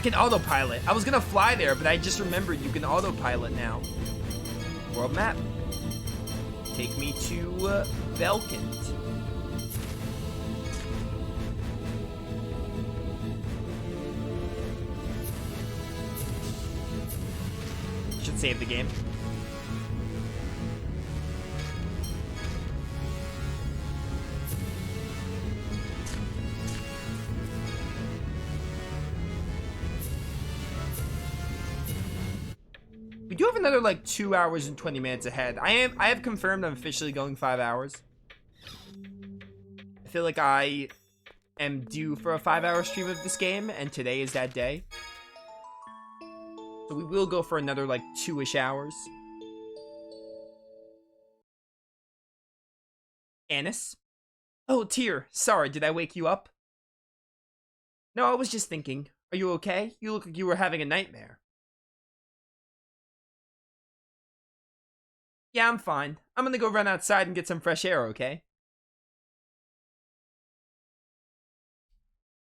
can autopilot. I was gonna fly there, but I just remembered you can autopilot now. World map. Take me to Belkent. Should save the game. We do have another like 2 hours and 20 minutes ahead. I have confirmed I'm officially going 5 hours. I feel like I am due for a 5-hour stream of this game, and today is that day. So we will go for another like 2-ish hours. Anis? Oh, Tyr, sorry, did I wake you up? No, I was just thinking. Are you okay? You look like you were having a nightmare. Yeah, I'm fine. I'm gonna go run outside and get some fresh air, okay?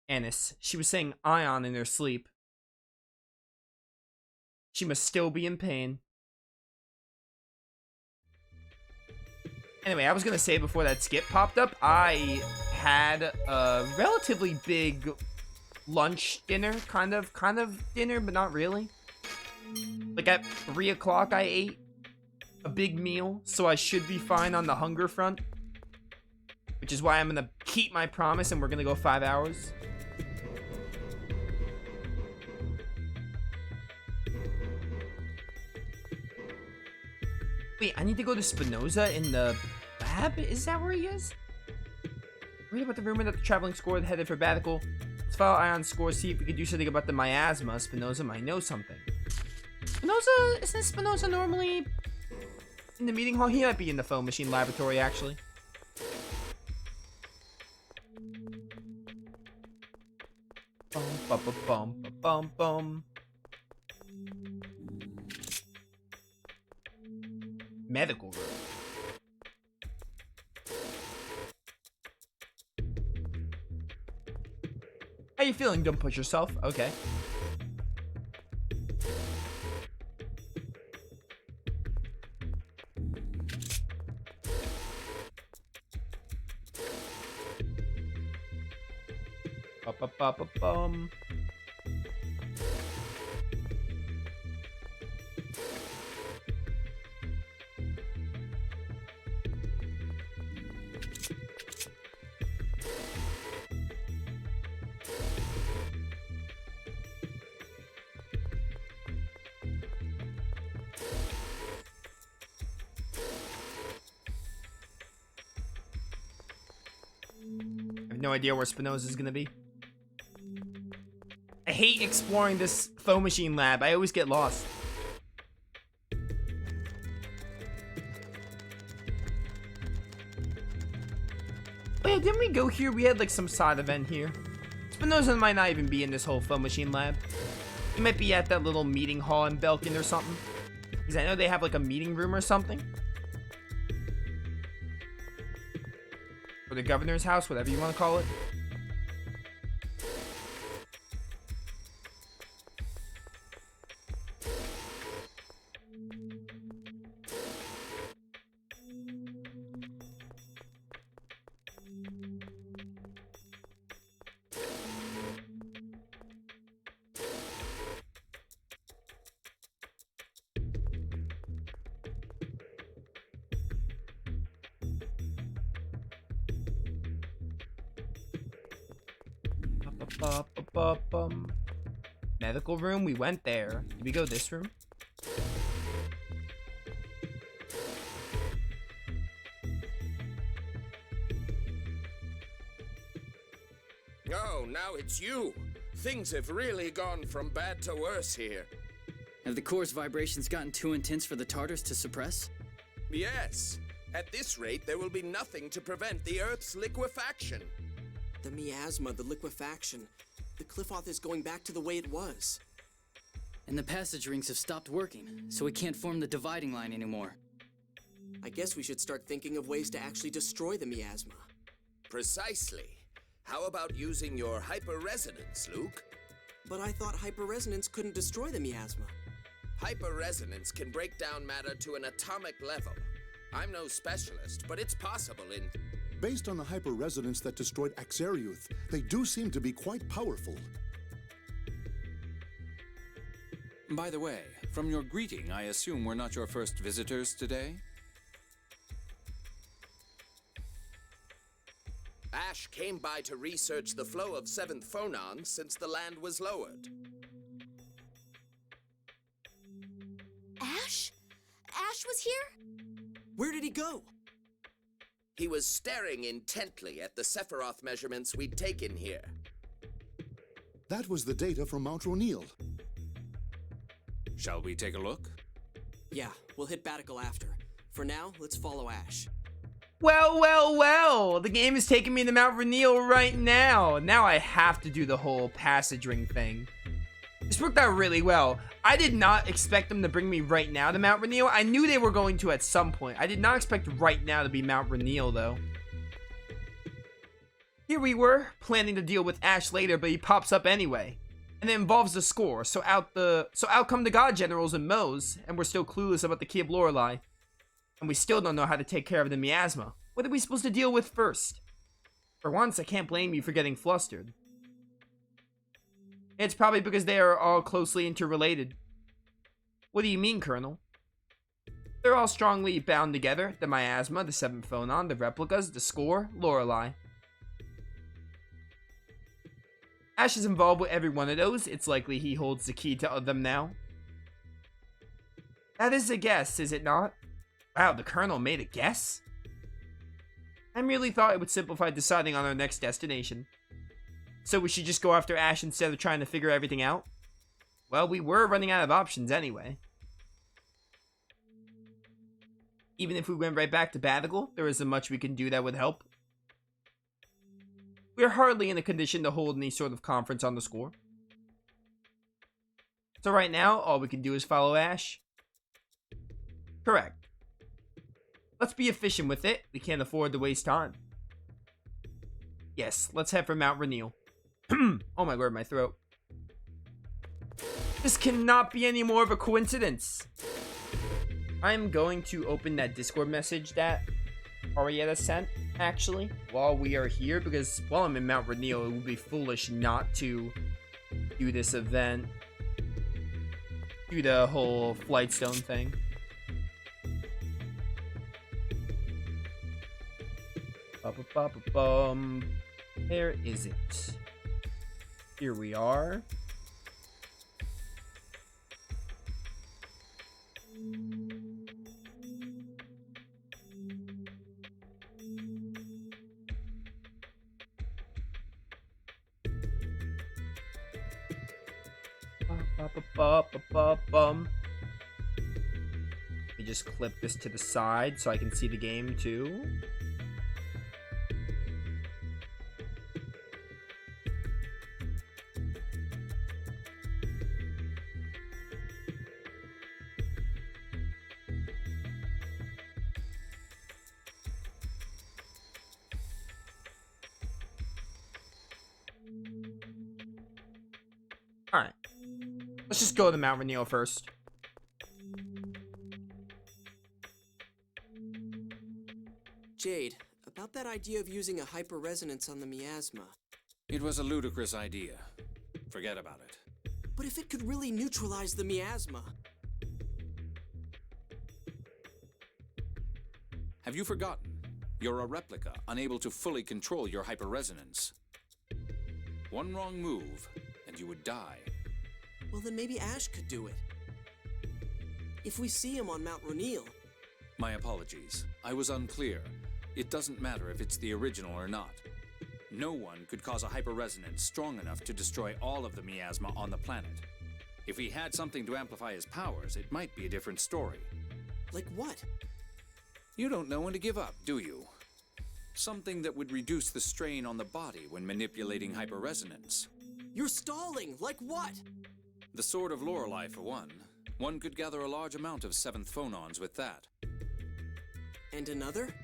Anis, she was saying Ion in her sleep. She must still be in pain. Anyway, I was gonna say before that skip popped up, I had a relatively big lunch dinner, kind of dinner, but not really. Like at 3 o'clock I ate a big meal, so I should be fine on the hunger front. Which is why I'm gonna keep my promise and we're gonna go 5 hours. Wait, I need to go to Spinoza in the lab? Is that where he is? Read about the rumor that the traveling squad headed for Batical. Let's follow Ion's score, see if we could do something about the miasma. Spinoza might know something. Isn't Spinoza normally in the meeting hall? He might be in the foam machine laboratory, actually. Bum, bum, bum, bum, bum, bum. Medical room. How you feeling? Don't push yourself. Okay. Ba-ba-ba-ba-bum. I have no idea where Spinoza is gonna be. I hate exploring this foam machine lab. I always get lost. Oh yeah, didn't we go here? We had like some side event here. Spinoza might not even be in this whole foam machine lab. He might be at that little meeting hall in Belkin or something. Because I know they have like a meeting room or something. Or the governor's house, whatever you want to call it. Medical room, we went there. Did we go this room? Oh, now it's you. Things have really gone from bad to worse here. Have the core's vibrations gotten too intense for the Tartars to suppress? Yes. At this rate, there will be nothing to prevent the Earth's liquefaction. The miasma, the liquefaction. The Cliffoth is going back to the way it was. And the passage rings have stopped working, so we can't form the dividing line anymore. I guess we should start thinking of ways to actually destroy the miasma. Precisely. How about using your hyper-resonance, Luke? But I thought hyperresonance couldn't destroy the miasma. Hyperresonance can break down matter to an atomic level. I'm no specialist, but it's possible in... Based on the hyperresonance that destroyed Axariuth, they do seem to be quite powerful. By the way, from your greeting, I assume we're not your first visitors today? Asch came by to research the flow of 7th phonons since the land was lowered. Asch? Asch was here? Where did he go? He was staring intently at the Sephiroth measurements we'd taken here. That was the data from Mount Ronil. Shall we take a look? Yeah, we'll hit Batical after. For now, let's follow Asch. Well, well, well! The game is taking me to Mount Ronil right now. Now I have to do the whole passage ring thing. This worked out really well. I did not expect them to bring me right now to Mount Ronil. I knew they were going to at some point. I did not expect right now to be Mount Ronil, though. Here we were, planning to deal with Asch later, but he pops up anyway. And it involves the score, so out come the God Generals and Moes, and we're still clueless about the Key of Lorelei. And we still don't know how to take care of the miasma. What are we supposed to deal with first? For once, I can't blame you for getting flustered. It's probably because they are all closely interrelated. What do you mean, Colonel? They're all strongly bound together. The miasma, the 7th phonon, the replicas, the score, Lorelei. Asch is involved with every one of those. It's likely he holds the key to them now. That is a guess, is it not? Wow, the Colonel made a guess? I merely thought it would simplify deciding on our next destination. So we should just go after Asch instead of trying to figure everything out? Well, we were running out of options anyway. Even if we went right back to Batical, there isn't much we can do that would help. We are hardly in a condition to hold any sort of conference on the score. So right now, all we can do is follow Asch. Correct. Let's be efficient with it. We can't afford to waste time. Yes, let's head for Mount Ronil. Oh my lord, my throat. This cannot be any more of a coincidence. I'm going to open that Discord message that Arietta sent, actually, while we are here, because while I'm in Mount Ronil, it would be foolish not to do this event. Do the whole Flightstone thing. Ba-ba-ba-ba-bum. Where is it? Here we are. Ba-ba-ba-ba-ba-bum. Let me just clip this to the side so I can see the game too. Alright. Let's just go to Mount Ronil first. Jade, about that idea of using a hyperresonance on the miasma. It was a ludicrous idea. Forget about it. But if it could really neutralize the miasma... Have you forgotten? You're a replica, unable to fully control your hyperresonance. One wrong move, and you would die. Well, then maybe Asch could do it. If we see him on Mount Ronil... My apologies. I was unclear. It doesn't matter if it's the original or not. No one could cause a hyperresonance strong enough to destroy all of the miasma on the planet. If he had something to amplify his powers, it might be a different story. Like what? You don't know when to give up, do you? Something that would reduce the strain on the body when manipulating hyperresonance. You're stalling! Like what? The Sword of Lorelei, for one. One could gather a large amount of 7th phonons with that. And another?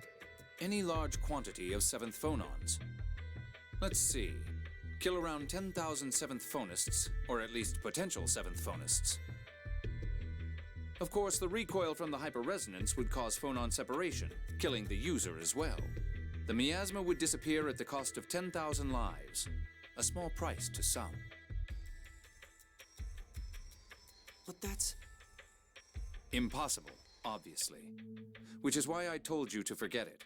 Any large quantity of 7th phonons. Let's see. Kill around 10,000 seventh phonists, or at least potential seventh phonists. Of course, the recoil from the hyperresonance would cause phonon separation, killing the user as well. The miasma would disappear at the cost of 10,000 lives, a small price to some. But that's... Impossible, obviously. Which is why I told you to forget it.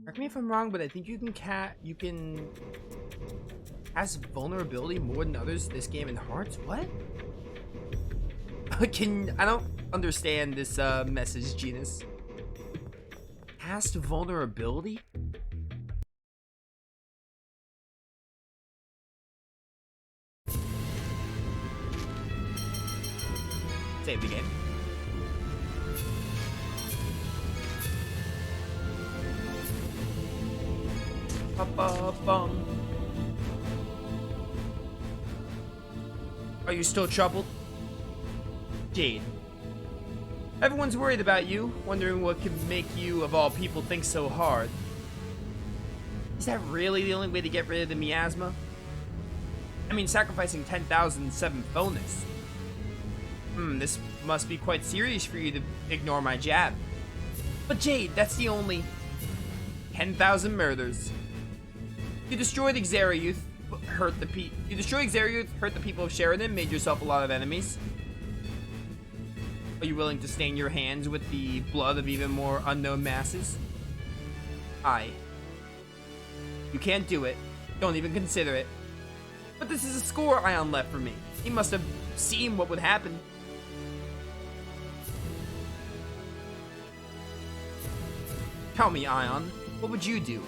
Correct me if I'm wrong, but I think you can has vulnerability more than others this game in Hearts? What? I don't understand this message, Genus. Cast vulnerability? Save the game. Ba-ba-bum. Are you still troubled? Jade. Everyone's worried about you, wondering what could make you, of all people, think so hard. Is that really the only way to get rid of the miasma? I mean, sacrificing 10,000 seventh bonus. This must be quite serious for you to ignore my jab. But Jade, that's the only 10,000 murders. You destroyed Exariuth, hurt the people of Sheridan, made yourself a lot of enemies. Are you willing to stain your hands with the blood of even more unknown masses? Aye. You can't do it. Don't even consider it. But this is a score Ion left for me. He must have seen what would happen. Tell me, Ion, what would you do?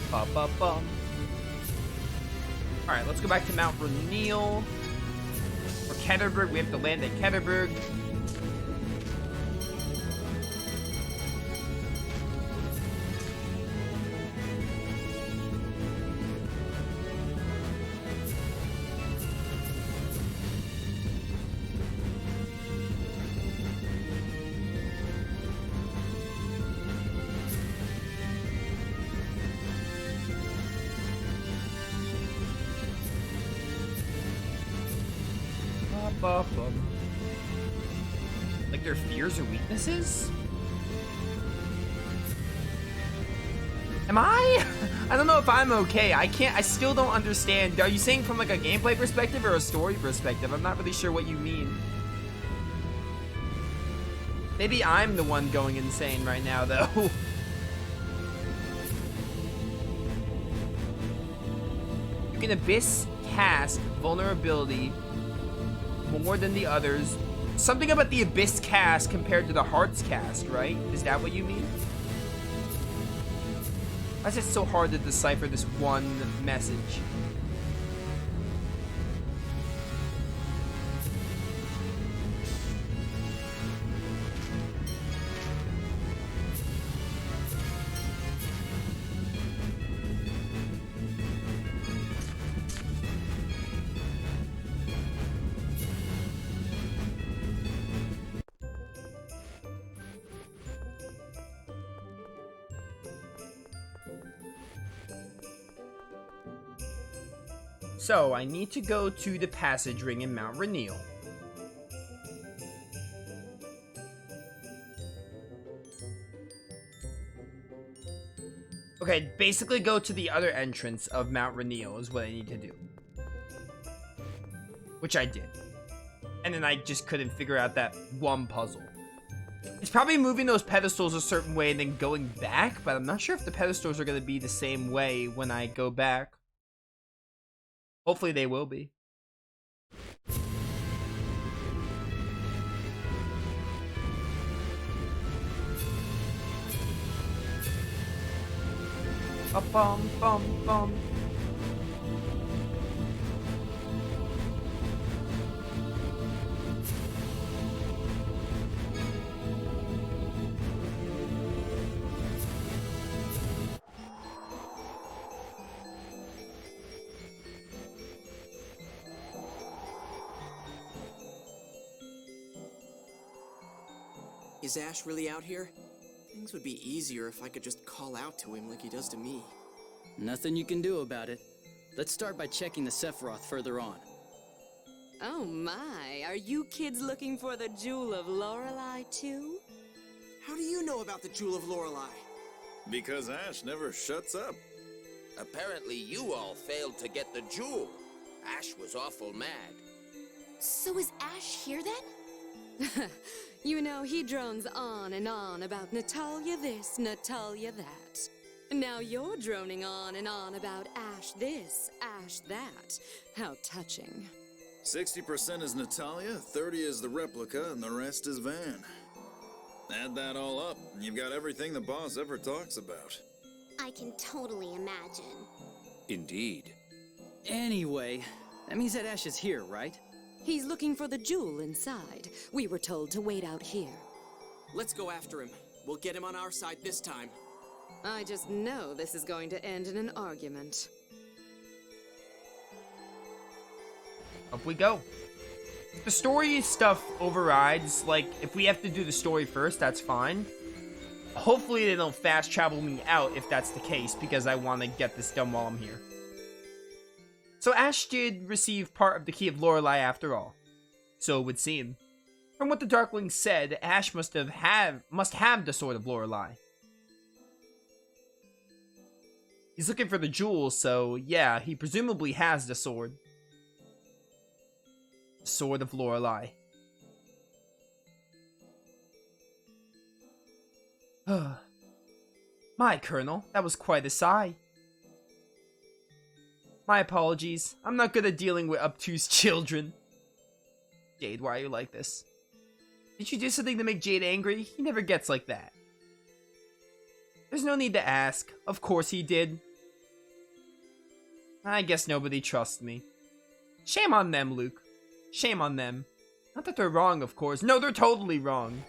Ba-ba-bum. Alright, let's go back to Mount Rainiel. Or Ketterberg, we have to land at Ketterberg. Like their fears or weaknesses? Am I? I don't know if I'm okay. I still don't understand. Are you saying from like a gameplay perspective or a story perspective? I'm not really sure what you mean. Maybe I'm the one going insane right now, though. You can Abyss cast vulnerability more than the others. Something about the Abyss cast compared to the Hearts cast, right? Is that what you mean? Why is it so hard to decipher this one message? So, I need to go to the passage ring in Mount Rainiel. Okay, basically go to the other entrance of Mount Rainiel is what I need to do. Which I did. And then I just couldn't figure out that one puzzle. It's probably moving those pedestals a certain way and then going back, but I'm not sure if the pedestals are going to be the same way when I go back. Hopefully they will be. Bum bum bum. Is Asch really out here? Things would be easier if I could just call out to him like he does to me. Nothing you can do about it. Let's start by checking the Sephiroth further on. Oh my, are you kids looking for the Jewel of Lorelei too? How do you know about the Jewel of Lorelei? Because Asch never shuts up. Apparently you all failed to get the jewel. Ash was awful mad. So is Asch here then? You know, he drones on and on about Natalia this, Natalia that. Now you're droning on and on about Ash this, Ash that. How touching. 60% is Natalia, 30 is the replica, and the rest is Van. Add that all up, and you've got everything the boss ever talks about. I can totally imagine. Indeed. Anyway, that means that Ash is here, right? He's looking for the jewel inside. We were told to wait out here. Let's go after him. We'll get him on our side this time. I just know this is going to end in an argument. Up we go. The story stuff overrides. Like, if we have to do the story first, that's fine. Hopefully they don't fast travel me out if that's the case, because I want to get this done while I'm here. So Ash did receive part of the Key of Lorelei after all. So it would seem. From what the Darkling said, Ash must have the Sword of Lorelei. He's looking for the jewel, so yeah, he presumably has the sword. Sword of Lorelei. My Colonel, that was quite a sigh. My apologies. I'm not good at dealing with obtuse children. Jade, why are you like this? Did you do something to make Jade angry? He never gets like that. There's no need to ask. Of course he did. I guess nobody trusts me. Shame on them, Luke. Shame on them. Not that they're wrong, of course. No, they're totally wrong.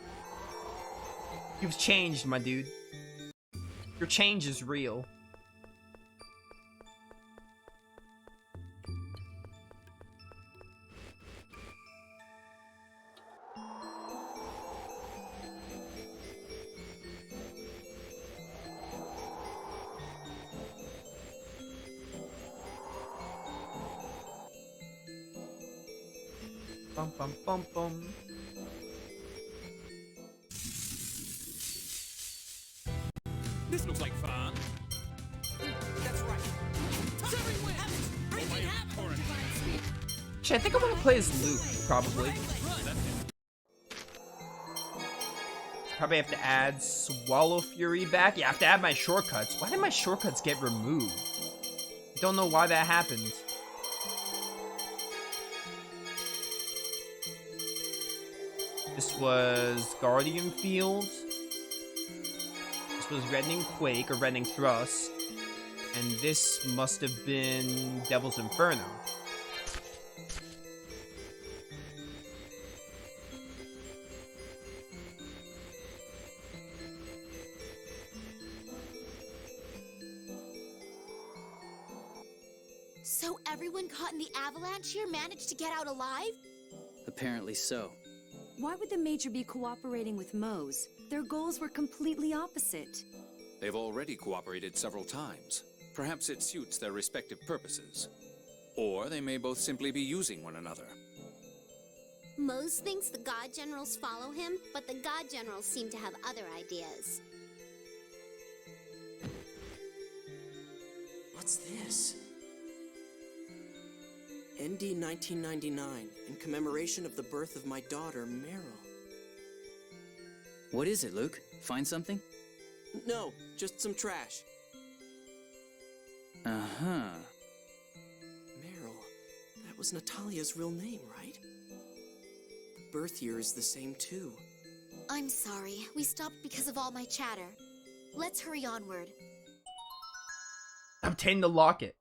You've changed, my dude. Your change is real. Bum bum bum bum. This looks like fun. That's right. Shit, I think I want to play as Luke, probably. Probably have to add Swallow Fury back. Yeah, I have to add my shortcuts. Why did my shortcuts get removed? I don't know why that happened. This was Guardian Field. This was Reddening Quake, or Reddening Thrust. And this must have been Devil's Inferno. So everyone caught in the avalanche here managed to get out alive? Apparently so. Why would the Major be cooperating with Mose? Their goals were completely opposite. They've already cooperated several times. Perhaps it suits their respective purposes. Or they may both simply be using one another. Mose thinks the God Generals follow him, but the God Generals seem to have other ideas. What's this? ND 1999, in commemoration of the birth of my daughter, Meryl. What is it, Luke? Find something? No, just some trash. Uh-huh. Meryl, that was Natalia's real name, right? The birth year is the same, too. I'm sorry, we stopped because of all my chatter. Let's hurry onward. Obtain the locket.